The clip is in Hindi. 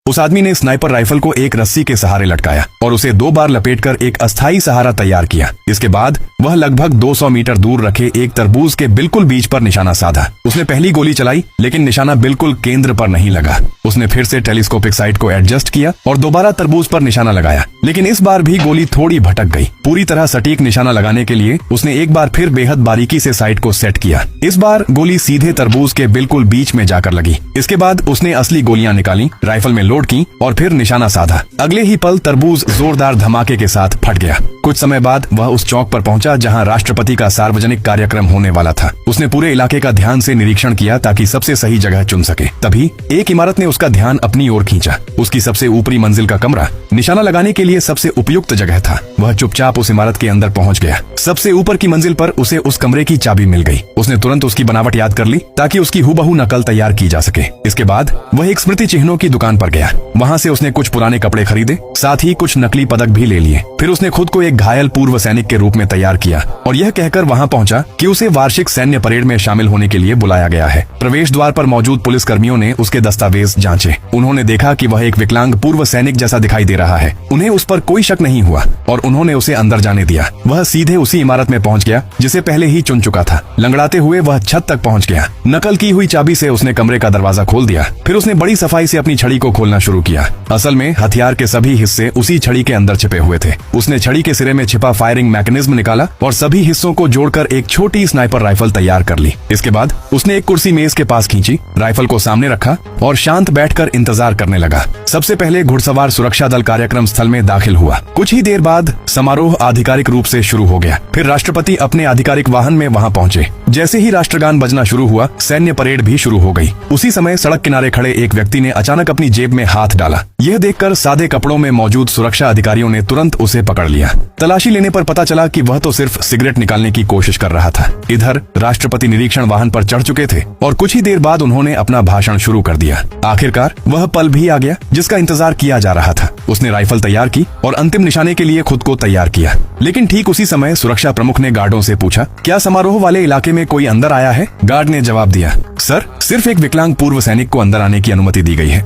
उस आदमी ने स्नाइपर राइफल को एक रस्सी के सहारे लटकाया और उसे 2 बार लपेटकर एक अस्थायी सहारा तैयार किया। इसके बाद वह लगभग 200 मीटर दूर रखे एक तरबूज के बिल्कुल बीच पर निशाना साधा। उसने पहली गोली चलाई, लेकिन निशाना बिल्कुल केंद्र पर नहीं लगा। उसने फिर से टेलीस्कोपिक साइट को एडजस्ट किया और दोबारा तरबूज पर निशाना लगाया, लेकिन इस बार भी गोली थोड़ी भटक गई। पूरी तरह सटीक निशाना लगाने के लिए उसने एक बार फिर बेहद बारीकी से साइट को सेट किया। इस बार गोली सीधे तरबूज के बिल्कुल बीच में जाकर लगी। इसके बाद उसने असली गोलियां निकाली, राइफल में लोड की और फिर निशाना साधा। अगले ही पल तरबूज जोरदार धमाके के साथ फट गया। कुछ समय बाद वह उस चौक पर पहुंचा जहां राष्ट्रपति का सार्वजनिक कार्यक्रम होने वाला था। उसने पूरे इलाके का ध्यान से निरीक्षण किया ताकि सबसे सही जगह चुन सके। तभी एक इमारत ने उसका ध्यान अपनी ओर खींचा। उसकी सबसे ऊपरी मंजिल का कमरा निशाना लगाने के लिए सबसे उपयुक्त जगह था। वह चुपचाप उस इमारत के अंदर पहुंच गया। सबसे ऊपर की मंजिल पर उसे उस कमरे की चाबी मिल गई। उसने तुरंत उसकी बनावट याद कर ली ताकि उसकी हूबहू नकल तैयार की जा सके। इसके बाद वह एक स्मृति चिन्हों की दुकान पर गया। वहां से उसने कुछ पुराने कपड़े खरीदे, साथ ही कुछ नकली पदक भी ले लिए। फिर उसने खुद को एक घायल पूर्व सैनिक के रूप में तैयार किया और यह कहकर वहां पहुंचा कि उसे वार्षिक सैन्य परेड में शामिल होने के लिए बुलाया गया है। प्रवेश द्वार पर मौजूद पुलिस कर्मियों ने उसके दस्तावेज जांचे। उन्होंने देखा कि वह एक विकलांग पूर्व सैनिक जैसा दिखाई दे रहा है। उन्हें उस पर कोई शक नहीं हुआ और उन्होंने उसे अंदर जाने दिया। वह सीधे उसी इमारत में पहुंच गया जिसे पहले ही चुन चुका था। लंगड़ाते हुए वह छत तक पहुंच गया। नकल की हुई चाबी से उसने कमरे का दरवाजा खोल दिया। फिर उसने बड़ी सफाई से अपनी छड़ी को खोलना शुरू किया। असल में हथियार के सभी हिस्से उसी छड़ी के अंदर छिपे हुए थे। उसने छड़ी के सिरे में छिपा फायरिंग मैकेनिज्म निकाला और सभी हिस्सों को जोड़कर एक छोटी स्नाइपर राइफल तैयार कर ली। इसके बाद उसने एक कुर्सी मेज के पास खींची, राइफल को सामने रखा और शांत बैठकर इंतजार करने लगा। सबसे पहले घुड़सवार सुरक्षा दल कार्यक्रम स्थल में दाखिल हुआ। कुछ ही देर बाद समारोह आधिकारिक रूप से शुरू हो गया। फिर राष्ट्रपति अपने आधिकारिक वाहन में वहां पहुंचे। जैसे ही राष्ट्रगान बजना शुरू हुआ, सैन्य परेड भी शुरू हो गई। उसी समय सड़क किनारे खड़े एक व्यक्ति ने अचानक अपनी जेब में हाथ डाला। यह देखकर सादे कपड़ों में मौजूद सुरक्षा अधिकारियों ने तुरंत उसे पकड़ लिया। तलाशी लेने पर पता चला कि वह तो सिर्फ सिगरेट निकालने की कोशिश कर रहा था। इधर राष्ट्रपति निरीक्षण वाहन पर चढ़ चुके थे और कुछ ही देर बाद उन्होंने अपना भाषण शुरू कर दिया। आखिरकार वह पल भी आ गया जिसका इंतजार किया जा रहा था। उसने राइफल तैयार की और अंतिम निशाने के लिए खुद को तैयार किया। लेकिन ठीक उसी समय सुरक्षा प्रमुख ने गार्डों से पूछा, क्या समारोह वाले इलाके में कोई अंदर आया है? गार्ड ने जवाब दिया, सर, सिर्फ एक विकलांग पूर्व सैनिक को अंदर आने की अनुमति दी गई है।